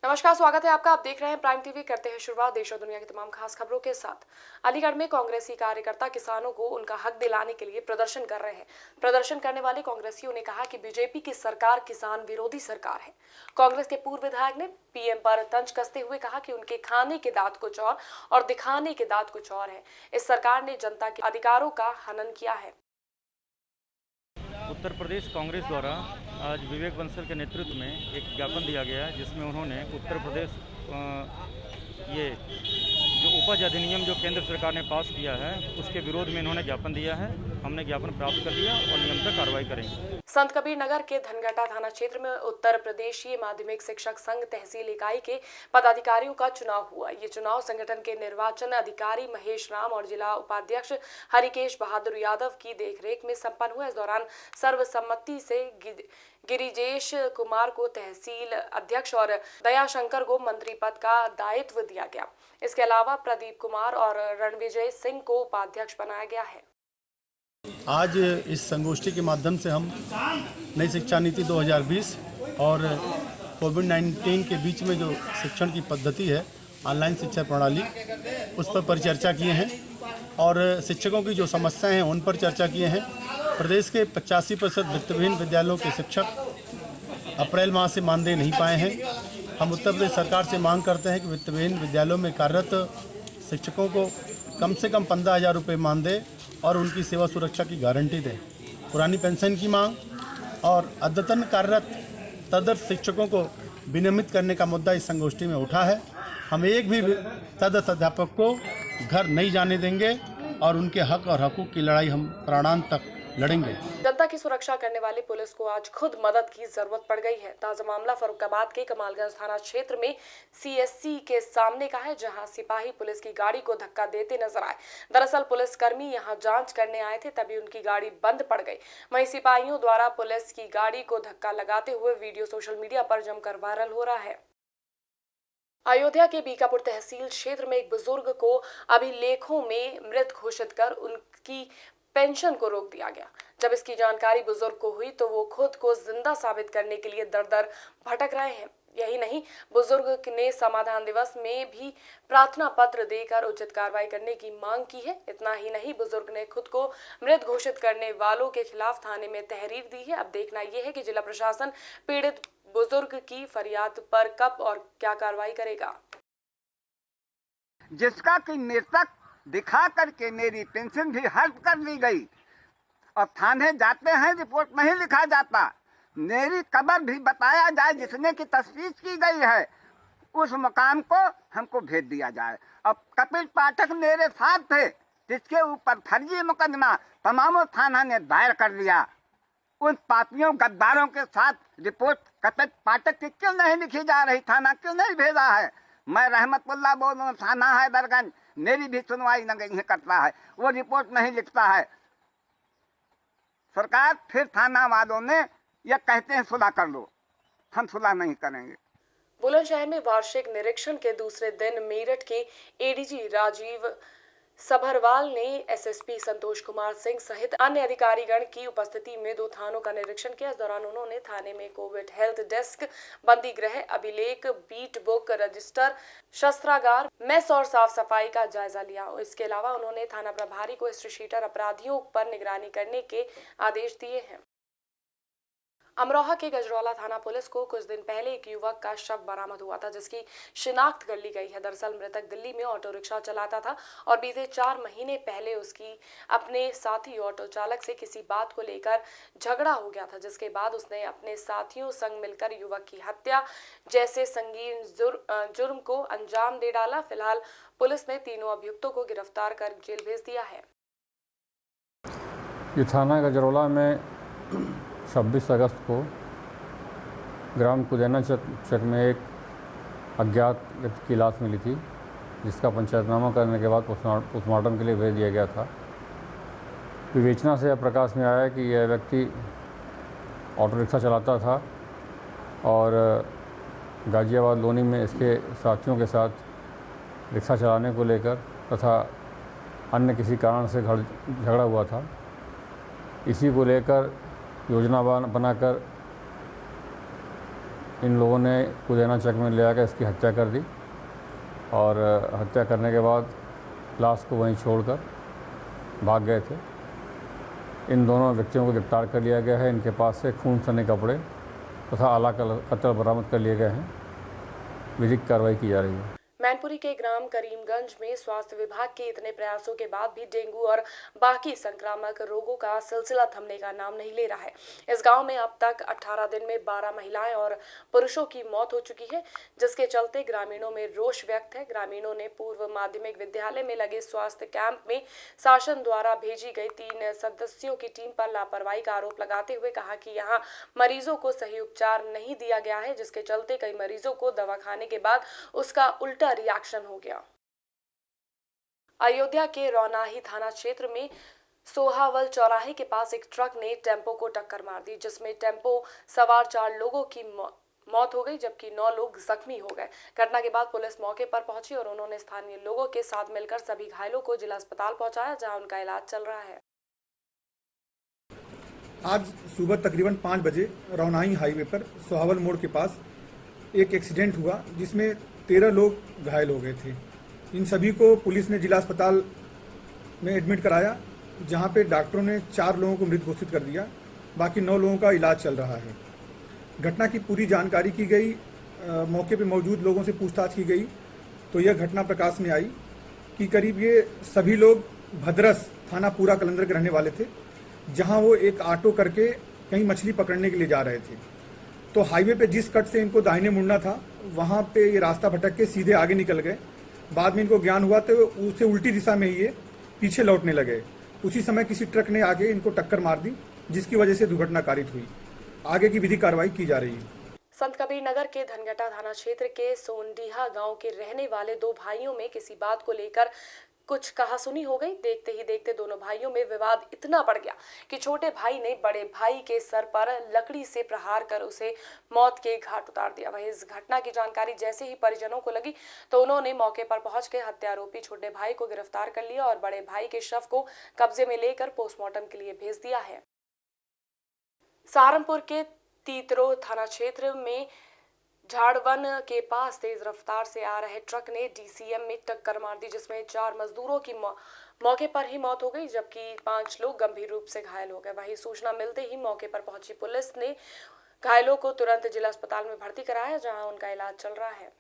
नमस्कार, स्वागत है आपका। आप देख रहे हैं प्राइम टीवी। करते हैं शुरुआत देश और दुनिया की तमाम खास खबरों के साथ। अलीगढ़ में कांग्रेसी कार्यकर्ता किसानों को उनका हक दिलाने के लिए प्रदर्शन कर रहे हैं। प्रदर्शन करने वाले कांग्रेसियों ने कहा कि बीजेपी की सरकार किसान विरोधी सरकार है। कांग्रेस के पूर्व विधायक ने पीएम पर तंज कसते हुए कहा कि उनके खाने के दांत कुछ और दिखाने के दांत कुछ और है। इस सरकार ने जनता के अधिकारों का हनन किया है। उत्तर प्रदेश कांग्रेस द्वारा आज विवेक बंसल के नेतृत्व में एक ज्ञापन दिया गया है, जिसमें उन्होंने उत्तर प्रदेश ये जो उपज अधिनियम जो केंद्र सरकार ने पास किया है उसके विरोध में इन्होंने ज्ञापन दिया है। हमने ज्ञापन प्राप्त कर लिया और नियमतः कार्रवाई करेंगे। संत कबीर नगर के धनघटा थाना क्षेत्र में उत्तर प्रदेशीय माध्यमिक शिक्षक संघ तहसील इकाई के पदाधिकारियों का चुनाव हुआ। ये चुनाव संगठन के निर्वाचन अधिकारी महेश राम और जिला उपाध्यक्ष हरिकेश बहादुर यादव की देखरेख में संपन्न हुआ। इस दौरान सर्वसम्मति से गिरिजेश कुमार को तहसील अध्यक्ष और दयाशंकर को मंत्री पद का दायित्व दिया गया। इसके अलावा प्रदीप कुमार और रणविजय सिंह को उपाध्यक्ष बनाया गया है। आज इस संगोष्ठी के माध्यम से हम नई शिक्षा नीति 2020 और कोविड-19 के बीच में जो शिक्षण की पद्धति है, ऑनलाइन शिक्षा प्रणाली, उस पर परिचर्चा किए हैं और शिक्षकों की जो समस्याएं हैं उन पर चर्चा किए हैं। प्रदेश के 85% वित्तविहीन विद्यालयों के शिक्षक अप्रैल माह से मानदेय नहीं पाए हैं। हम उत्तर प्रदेश सरकार से मांग करते हैं कि वित्तविहीन विद्यालयों में कार्यरत शिक्षकों को कम से कम 15,000 रुपये मानदेय और उनकी सेवा सुरक्षा की गारंटी दें। पुरानी पेंशन की मांग और अद्यतन कार्यरत तदर्थ शिक्षकों को विनियमित करने का मुद्दा इस संगोष्ठी में उठा है। हम एक भी तदर्थ अध्यापक को घर नहीं जाने देंगे और उनके हक और हकूक़ की लड़ाई हम प्राणांत तक लड़ेंगे। जनता की सुरक्षा करने वाली पुलिस को आज खुद मदद की जरूरत पड़ गई है। ताजा मामला फरुखाबाद के कमालगंज थाना क्षेत्र में सीएससी के सामने का है, जहां सिपाही पुलिस की गाड़ी को धक्का देते नजर आए। दरअसल पुलिसकर्मी यहां जांच करने आए थे, तभी उनकी गाड़ी बंद पड़ गई। वहीं सिपाहियों द्वारा पुलिस की गाड़ी को धक्का लगाते हुए वीडियो सोशल मीडिया पर जमकर वायरल हो रहा है। अयोध्या के बीकापुर तहसील क्षेत्र में एक बुजुर्ग को अभिलेखों में मृत घोषित कर उनकी पेंशन को रोक दिया गया। जब इसकी जानकारी बुजुर्ग को हुई तो वो खुद को जिंदा साबित करने के लिए दर दर भटक रहे हैं। यही नहीं, बुजुर्ग ने समाधान दिवस में भी प्रार्थना पत्र देकर उचित कार्रवाई करने की मांग की है। इतना ही नहीं, बुजुर्ग ने खुद को मृत घोषित करने वालों के खिलाफ थाने में तहरीर दी है। अब देखना यह है कि जिला प्रशासन पीड़ित बुजुर्ग की फरियाद पर कब और क्या कार्रवाई करेगा। जिसका कि मृतक दिखा करके मेरी पेंशन भी हर्फ कर ली गई और थाने जाते हैं रिपोर्ट नहीं लिखा जाता। मेरी कब्र भी बताया जाए जिसने की तस्वीर की गई है, उस मकाम को हमको भेज दिया जाए। अब कपिल पाठक मेरे साथ थे, जिसके ऊपर फर्जी मुकदमा तमाम थाना ने दायर कर दिया। उन पापियों गद्दारों के साथ रिपोर्ट कपिल पाठक की क्यों नहीं लिखी जा रही, थाना क्यों नहीं भेजा है? मैं रहमतुल्लाह बोल रहा हूँ, थाना हैदरगंज, मेरी भी सुनवाई नहीं करता है, वो रिपोर्ट नहीं लिखता है। सरकार फिर थाना वालों ने ये कहते हैं सुलह कर लो, हम सुलह नहीं करेंगे। बुलंदशहर में वार्षिक निरीक्षण के दूसरे दिन मेरठ के एडीजी राजीव सभरवाल ने एसएसपी संतोष कुमार सिंह सहित अन्य अधिकारीगण की उपस्थिति में 2 थानों का निरीक्षण किया। इस दौरान उन्होंने थाने में कोविड हेल्थ डेस्क, बंदी गृह, अभिलेख, बीट बुक, रजिस्टर, शस्त्रागार, मेस और साफ सफाई का जायजा लिया। इसके अलावा उन्होंने थाना प्रभारी को हिस्ट्री शीटर अपराधियों पर निगरानी करने के आदेश दिए हैं। अमरोहा के गजरौला थाना पुलिस को कुछ दिन पहले एक युवक का शव बरामद हुआ था, जिसकी शिनाख्त कर ली गई है। दरअसल मृतक दिल्ली में ऑटो रिक्शा चलाता था और बीते 4 महीने पहले उसकी अपने साथी ऑटो चालक से किसी बात को लेकर झगड़ा हो गया था, जिसके बाद उसने अपने साथियों संग मिलकर युवक की हत्या जैसे संगीन जुर्म को अंजाम दे डाला। फिलहाल पुलिस ने तीनों अभियुक्तों को गिरफ्तार कर जेल भेज दिया है। ये थाना गजरौला में 26 अगस्त को ग्राम कुदैना चक में एक अज्ञात व्यक्ति की लाश मिली थी, जिसका पंचायतनामा करने के बाद पोस्टमार्टम के लिए भेज दिया गया था। विवेचना से प्रकाश में आया कि यह व्यक्ति ऑटो रिक्शा चलाता था और गाजियाबाद लोनी में इसके साथियों के साथ रिक्शा चलाने को लेकर तथा अन्य किसी कारण से झगड़ा हुआ था। इसी को लेकर योजना बनाकर इन लोगों ने कुदेना चक में ले आकर इसकी हत्या कर दी और हत्या करने के बाद लाश को वहीं छोड़कर भाग गए थे। इन दोनों व्यक्तियों को गिरफ्तार कर लिया गया है। इनके पास से खून सने कपड़े तथा आला कत्ल बरामद कर लिए गए हैं। विधिक कार्रवाई की जा रही है। मैनपुरी के ग्राम करीमगंज में स्वास्थ्य विभाग के इतने प्रयासों के बाद भी डेंगू और बाकी संक्रामक रोगों का सिलसिला थमने का नाम नहीं ले रहा है। इस गांव में अब तक 18 दिन में 12 महिलाएं और पुरुषों की मौत हो चुकी है, जिसके चलते ग्रामीणों में रोष व्यक्त है। ग्रामीणों ने पूर्व माध्यमिक विद्यालय में लगे स्वास्थ्य कैंप में शासन द्वारा भेजी गई 3 सदस्यों की टीम पर लापरवाही का आरोप लगाते हुए कहा कि यहां मरीजों को सही उपचार नहीं दिया गया है, जिसके चलते कई मरीजों को दवा खाने के बाद उसका उल्टा रिएक्शन हो गया। अयोध्या के रौनाही थाना क्षेत्र में सोहावल चौराहे के पास एक ट्रक ने टेम्पो को टक्कर मार दी, जिसमें टेम्पो सवार 4 लोगों की मौत हो गई जबकि 9 लोग जख्मी हो गए। घटना के बाद पुलिस मौके पर पहुंची और उन्होंने स्थानीय लोगों के साथ मिलकर सभी घायलों को जिला अस्पताल पहुंचाया, जहां उनका इलाज चल रहा है। आज सुबह तकरीबन 5 बजे रौनाही हाईवे पर सोहावल मोड़ के पास एक एक्सीडेंट हुआ, जिसमें 13 लोग घायल हो गए थे। इन सभी को पुलिस ने जिला अस्पताल में एडमिट कराया, जहां पे डॉक्टरों ने 4 लोगों को मृत घोषित कर दिया। बाकी 9 लोगों का इलाज चल रहा है। घटना की पूरी जानकारी की गई, मौके पे मौजूद लोगों से पूछताछ की गई तो यह घटना प्रकाश में आई कि करीब ये सभी लोग भद्रस थाना पूरा कलंदर के रहने वाले थे, जहां वो एक ऑटो करके कहीं मछली पकड़ने के लिए जा रहे थे। तो हाईवे पे जिस कट से इनको दाहिने मुड़ना था, वहां पे ये रास्ता भटक के सीधे आगे निकल गए। बाद में इनको ज्ञान हुआ तो उससे उल्टी दिशा में ही ये पीछे लौटने लगे। उसी समय किसी ट्रक ने आगे इनको टक्कर मार दी, जिसकी वजह से दुर्घटना कारित हुई। आगे की विधिक कार्रवाई की जा रही है। संत कबीर नगर के धनघटा थाना क्षेत्र के सोनडीहा गांव के रहने वाले 2 भाइयों में किसी बात को लेकर कुछ कहासुनी हो गई। देखते ही देखते दोनों भाइयों में विवाद इतना बढ़ गया कि छोटे भाई ने बड़े भाई के सर पर लकड़ी से प्रहार कर उसे मौत के घाट उतार दिया। वहीं इस घटना की जानकारी जैसे ही परिजनों को लगी तो उन्होंने मौके पर पहुंचकर हत्यारोपी छोटे भाई को गिरफ्तार कर लिया और बड़े भाई के शव को कब्जे में लेकर पोस्टमार्टम के लिए भेज दिया है। सहारनपुर के तीतरो थाना क्षेत्र में झाड़वन के पास तेज रफ्तार से आ रहे ट्रक ने डीसीएम में टक्कर मार दी, जिसमें 4 मजदूरों की मौके पर ही मौत हो गई जबकि 5 लोग गंभीर रूप से घायल हो गए। वहीं सूचना मिलते ही मौके पर पहुंची पुलिस ने घायलों को तुरंत जिला अस्पताल में भर्ती कराया, जहां उनका इलाज चल रहा है।